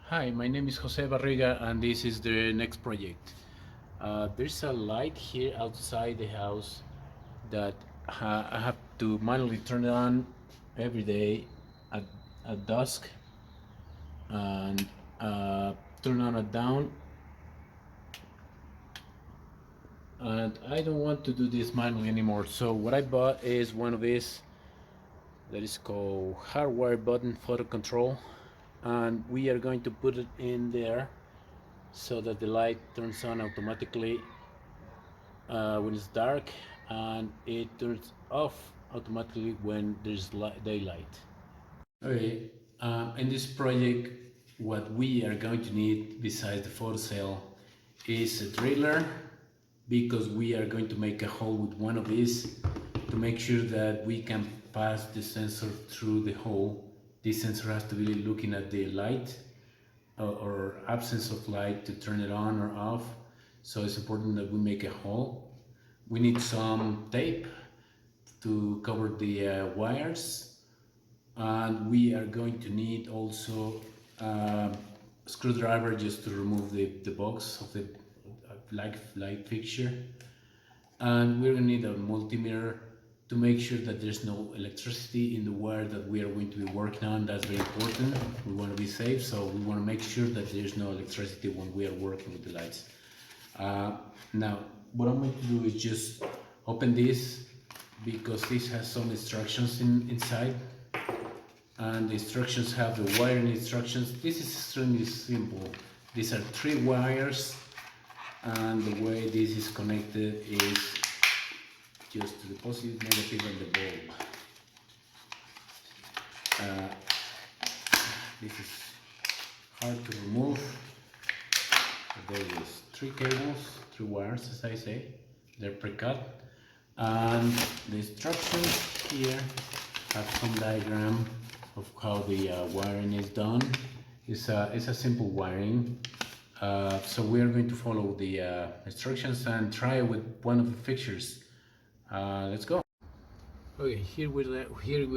Hi, my name is Jose Barriga and this is the next project. There's a light here outside the house that I have to manually turn it on every day at, at dusk and turn on and down, and I don't want to do this manually anymore. So what I bought is one of these that is called hardwire button photo control, and we are going to put it in there so that the light turns on automatically when it's dark, and it turns off automatically when there's daylight. Okay, in this project, what we are going to need besides the photocell is a driller, because we are going to make a hole with one of these to make sure that we can pass the sensor through the hole. This sensor has to be looking at the light or absence of light to turn it on or off. So it's important that we make a hole. We need some tape to cover the wires, and we are going to need also a screwdriver just to remove the box of the light fixture, and we're going to need a multimeter to make sure that there's no electricity in the wire that we are going to be working on. That's very important. We want to be safe, so we want to make sure that there's no electricity when we are working with the lights. Now, what I'm going to do is just open this, because this has some instructions inside, and the instructions have the wiring instructions. This is extremely simple. These are 3 wires, and the way this is connected is just to the positive, negative, and the bulb. This is hard to remove. There is 3 cables, 3 wires, as I say. They're pre-cut, and the instructions here have some diagram of how the wiring is done. It's a simple wiring. So we are going to follow the instructions and try with one of the fixtures. Let's go. Okay, here we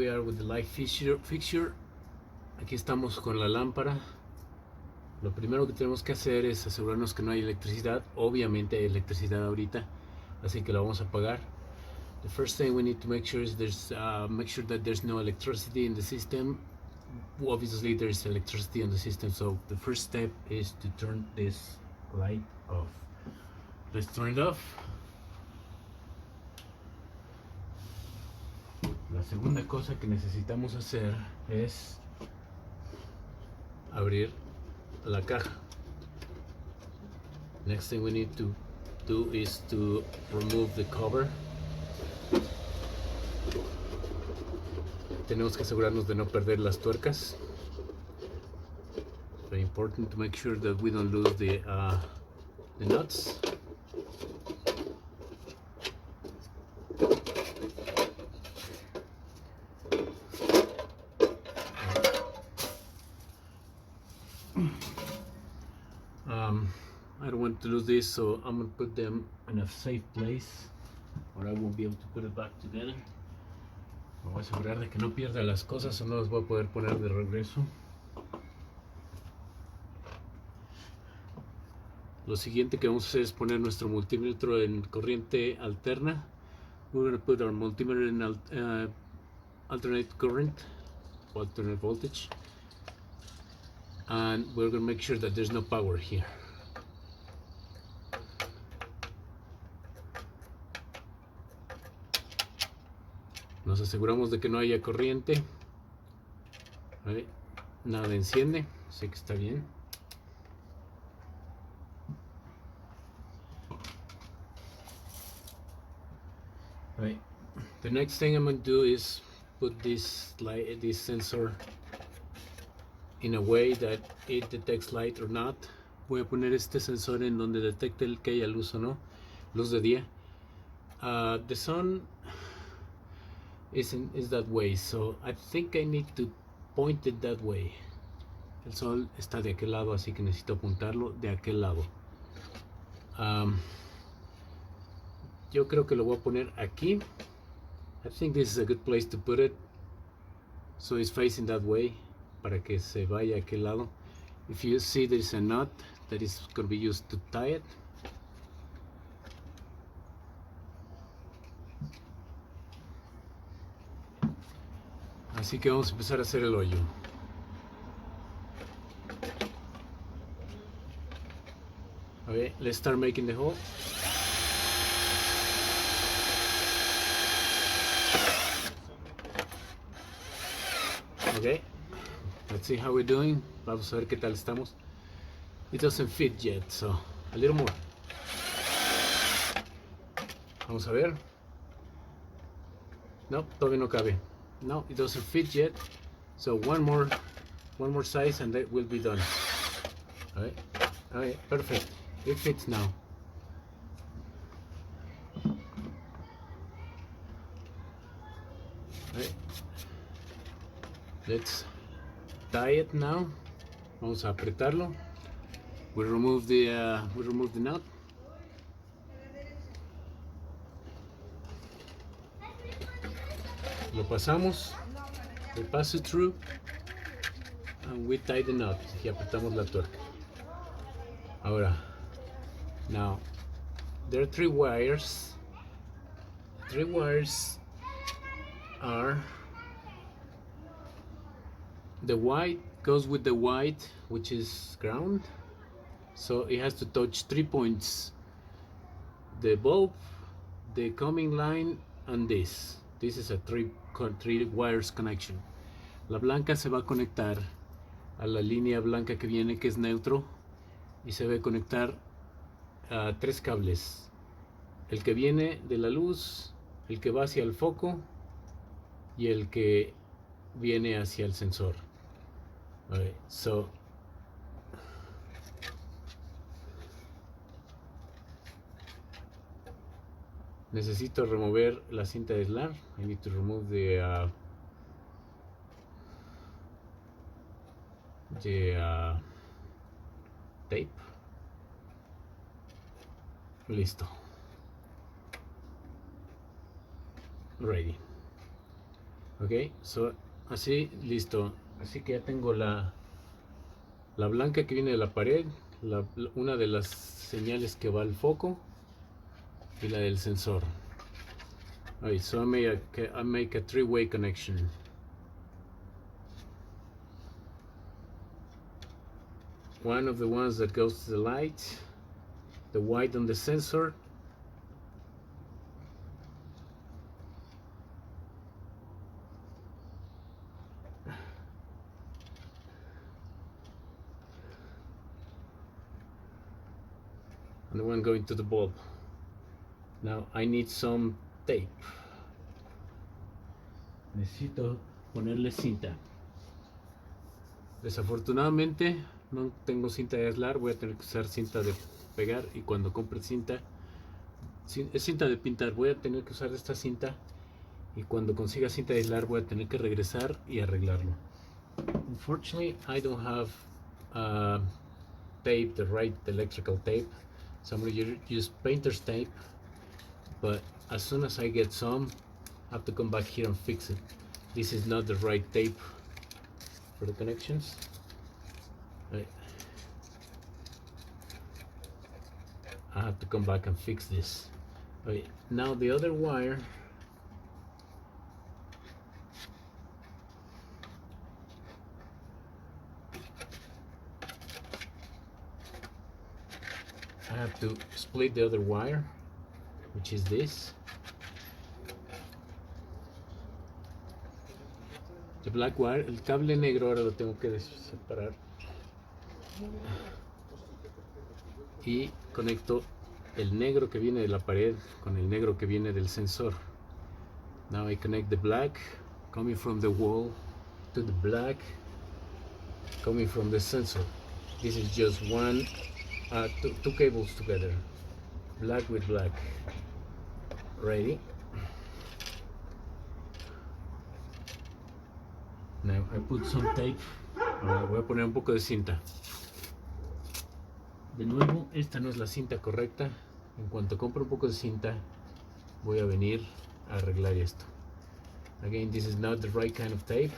are with the light fixture. Aquí estamos con la lámpara. Lo primero que tenemos que hacer es asegurarnos que no hay electricidad. Obviamente hay electricidad ahorita, así que la vamos a apagar. The first thing we need to make sure is make sure that there's no electricity in the system. Obviously there's electricity in the system, so the first step is to turn this light off. Let's turn it off. La segunda cosa que necesitamos hacer es abrir la caja. Next thing we need to do is to remove the cover. Tenemos que asegurarnos de no perder las tuercas. Very important to make sure that we don't lose the nuts. I don't want to lose this, so I'm going to put them in a safe place, or I won't be able to put it back together. Me voy a asegurar de que no pierda las cosas o no las voy a poder poner de regreso. Lo siguiente que vamos a hacer es poner nuestro multímetro en corriente alterna. We're going to put our multimeter in alternate current, alternate voltage, and we're going to make sure that there's no power here. Nos aseguramos de que no haya corriente. Nada enciende, así que está bien. The next thing I'm going to do is put this sensor in a way that it detects light or not. Voy a poner este sensor en donde detecte que haya luz o no, luz de día. The sun is that way, so I think I need to point it that way. El sol está de aquel lado, así que necesito apuntarlo de aquel lado. Yo creo que lo voy a poner aquí. I think this is a good place to put it, so it's facing that way, para que se vaya a aquel lado. If you see there's a knot that is going to be used to tie it. Así que vamos a empezar a hacer el hoyo. Okay, let's start making the hole. Okay, let's see how we're doing. Vamos a ver qué tal estamos. It doesn't fit yet, so a little more. Vamos a ver. No, todavía no cabe. No, it doesn't fit yet. So one more size and that will be done. Alright, perfect. It fits now. Alright. Let's tie it now. Vamos a apretarlo. We remove the knot. Lo pasamos. We pass it through. And we tie the knot. Y apretamos la tuerca. Ahora. Now, there are 3 wires. 3 wires are the white goes with the white, which is ground. So it has to touch 3 points: the bulb, the coming line, and this. This is a 3 wires connection. La blanca se va a conectar a la línea blanca que viene, que es neutro, y se va a conectar a 3 cables: el que viene de la luz, el que va hacia el foco y el que viene hacia el sensor. Okay, so necesito remover la cinta de aislar. I need to remove the tape. Listo. Ready. Ok, so así, listo. Así que ya tengo la blanca que viene de la pared, una de las señales que va al foco y la del sensor. Alright, so I make a 3-way connection. One of the ones that goes to the light, the white on the sensor, and the one going to the bulb. Now I need some tape. Necesito ponerle cinta. Desafortunadamente no tengo cinta de aislar, voy a tener que usar cinta de pegar, y cuando compre cinta, es cinta de pintar, voy a tener que usar esta cinta, y cuando consiga cinta de aislar voy a tener que regresar y arreglarlo. Unfortunately, I don't have tape, the right electrical tape, so I'm going to use painter's tape, but as soon as I get some, I have to come back here and fix it. This is not the right tape for the connections. Right. I have to come back and fix this. Okay, now the other wire, I have to split the other wire, which is this. The black wire, el cable negro ahora lo tengo que separar. Y conecto el negro que viene de la pared con el negro que viene del sensor. Now I connect the black coming from the wall to the black coming from the sensor. This is just two cables together, black with black. Ready? Now I put some tape. Voy a poner un poco de cinta. De nuevo, esta no es la cinta correcta. En cuanto compre un poco de cinta, voy a venir a arreglar esto. Again, this is not the right kind of tape,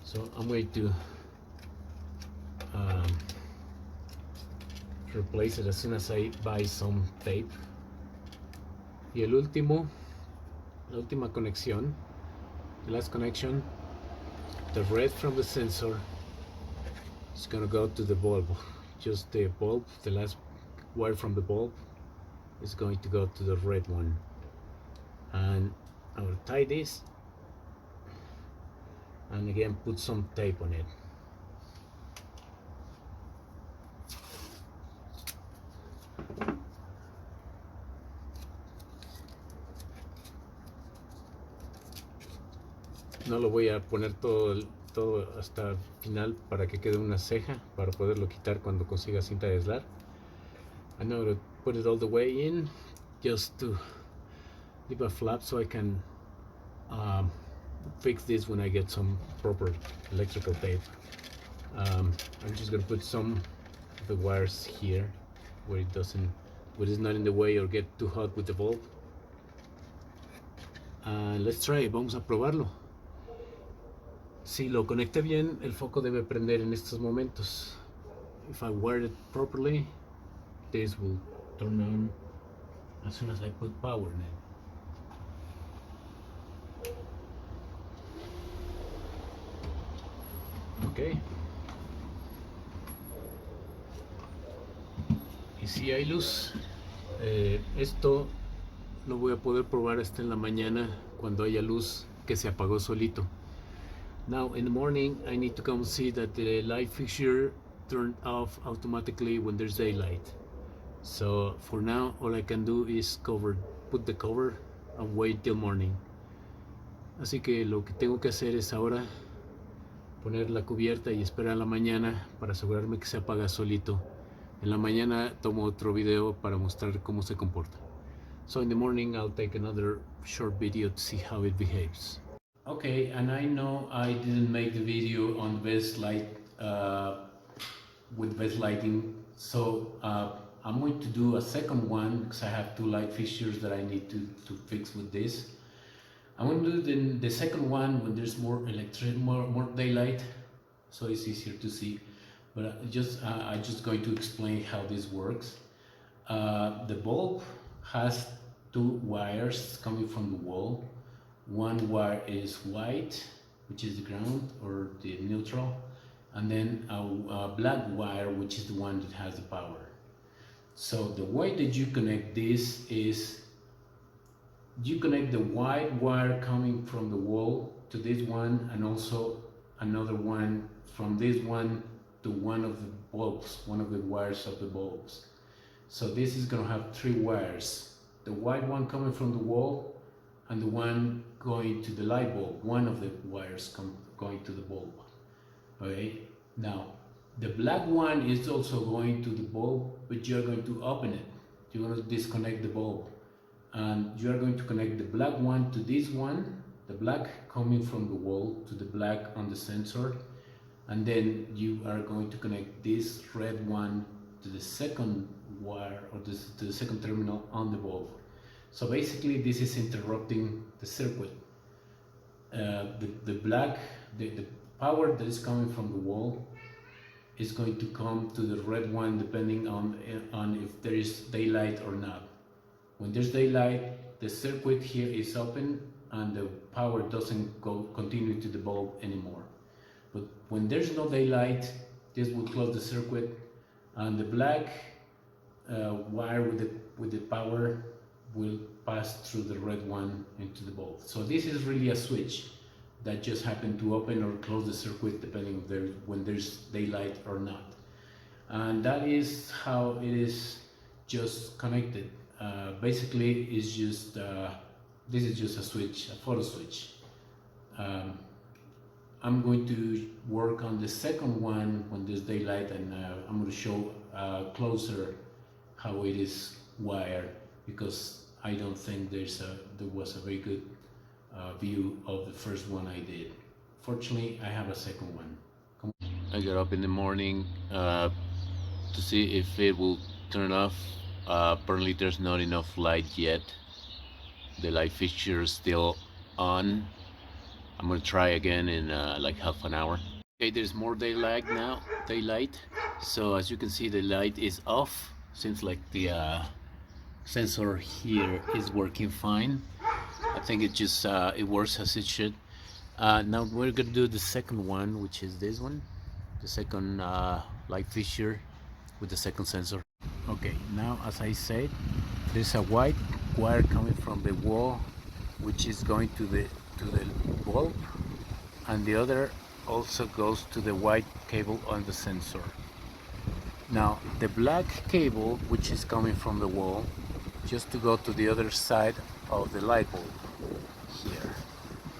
so I'm going to replace it as soon as I buy some tape. Y la última conexión, the last connection, the red from the sensor is gonna go to the bulb. Just the bulb, the last wire from the bulb is going to go to the red one. And I will tie this and again put some tape on it. No lo voy a poner todo hasta el final para que quede una ceja para poderlo quitar cuando consiga cinta de aislar. I'm now going to put it all the way in just to leave a flap so I can fix this when I get some proper electrical tape. I'm just going to put some of the wires here where it's not in the way or get too hot with the bulb. Let's try it. Vamos a probarlo. Si lo conecté bien, el foco debe prender en estos momentos. If I wire it properly, this will turn on as soon as I put power in it. Ok. Y si hay luz, esto lo voy a poder probar hasta en la mañana cuando haya luz que se apagó solito. Now in the morning I need to come see that the light fixture turned off automatically when there's daylight. So for now all I can do is put the cover and wait till morning. Así que lo que tengo que hacer es ahora poner la cubierta y esperar a la mañana para asegurarme que se apaga solito. En la mañana tomo otro video para mostrar cómo se comporta. So in the morning I'll take another short video to see how it behaves. Okay, and I know I didn't make the video on best light with best lighting, so I'm going to do a second one because I have two light fixtures that I need to fix with this. I'm going to do the second one when there's more daylight, so it's easier to see. But I'm just going to explain how this works. The bulb has two wires coming from the wall. One wire is white, which is the ground or the neutral, and then a black wire, which is the one that has the power. So the way that you connect this is you connect the white wire coming from the wall to this one, and also another one from this one to one of the bulbs, one of the wires of the bulbs. So this is going to have three wires, the white one coming from the wall and the one going to the light bulb, one of the wires going to the bulb. Okay, now the black one is also going to the bulb, but you're going to open it. You're going to disconnect the bulb, and you are going to connect the black one to this one, the black coming from the wall to the black on the sensor, and then you are going to connect this red one to the second wire or to the second terminal on the bulb. So basically this is interrupting the circuit. The power that is coming from the wall is going to come to the red one depending on if there is daylight or not. When there's daylight, the circuit here is open and the power doesn't continue to the bulb anymore. But when there's no daylight, this will close the circuit, and the black wire with the power will pass through the red one into the bulb. So this is really a switch that just happened to open or close the circuit depending when there's daylight or not. And that is how it is just connected. Basically, it's just this is just a switch, a photo switch. I'm going to work on the second one when there's daylight, and I'm going to show closer how it is wired, because I don't think there was a very good view of the first one I did. Fortunately, I have a second one. I got up in the morning to see if it will turn off. Apparently there's not enough light yet. The light fixture is still on. I'm gonna try again in like half an hour. Okay, there's more daylight. So as you can see, the light is off. Seems like the sensor here is working fine. I think it just it works as it should. Now we're gonna do the second one, which is this one, the second light fixture with the second sensor. Okay, now as I said, there's a white wire coming from the wall, which is going to the bulb, and the other also goes to the white cable on the sensor. Now the black cable, which is coming from the wall, just to go to the other side of the light bulb here,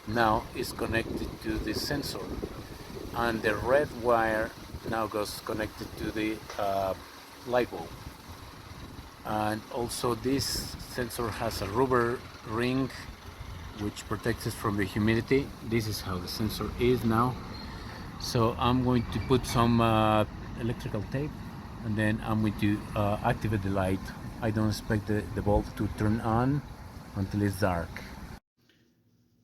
now is connected to the sensor, and the red wire now goes connected to the light bulb. And also this sensor has a rubber ring which protects us from the humidity. This is how the sensor is now. So I'm going to put some electrical tape, and then I'm going to activate the light. I don't expect the bulb to turn on until it's dark.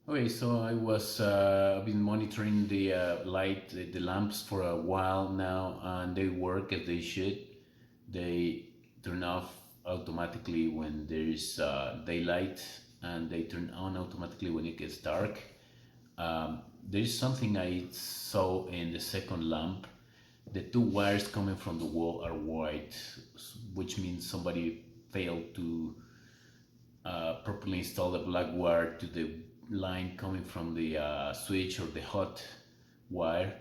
Okay, so I've been monitoring the light, the lamps for a while now, and they work as they should. They turn off automatically when there is daylight, and they turn on automatically when it gets dark. There is something I saw in the second lamp. The two wires coming from the wall are white, which means somebody failed to properly install the black wire to the line coming from the switch or the hot wire,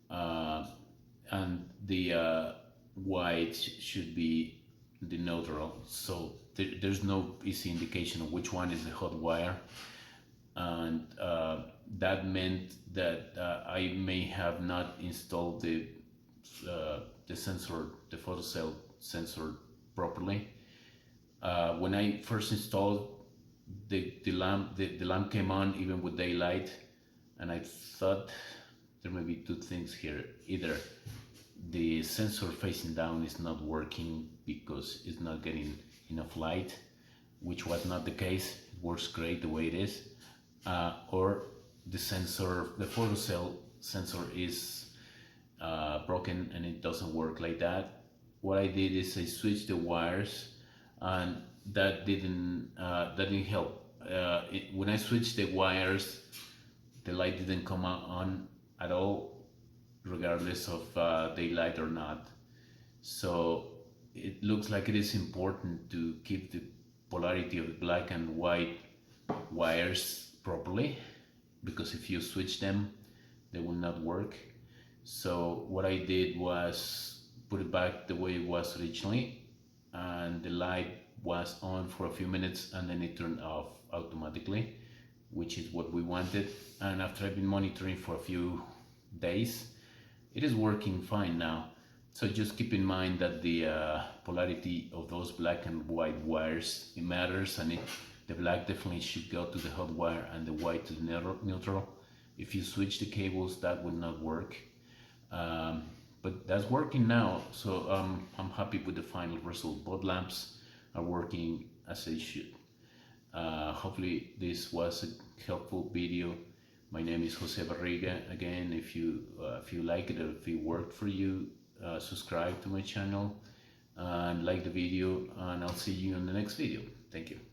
and the white should be the neutral. So there's no easy indication of which one is the hot wire, and that meant that I may have not installed the sensor, the photocell sensor properly. When I first installed the lamp came on even with daylight, and I thought there may be two things here. Either the sensor facing down is not working because it's not getting enough light, which was not the case. It works great the way it is. Or the sensor, the photocell sensor is broken and it doesn't work like that. What I did is I switched the wires, and that didn't help. When I switched the wires, the light didn't come on at all, regardless of daylight or not. So it looks like it is important to keep the polarity of black and white wires properly, because if you switch them, they will not work. So what I did was put it back the way it was originally, and the light was on for a few minutes and then it turned off automatically, which is what we wanted. And after I've been monitoring for a few days, it is working fine now. So just keep in mind that the polarity of those black and white wires, it matters, and the black definitely should go to the hot wire and the white to the neutral. If you switch the cables, that would not work. But that's working now, so I'm happy with the final result. Both lamps are working as they should. Hopefully this was a helpful video. My name is Jose Barriga. Again, if you like it or if it worked for you, subscribe to my channel and like the video, and I'll see you in the next video. Thank you.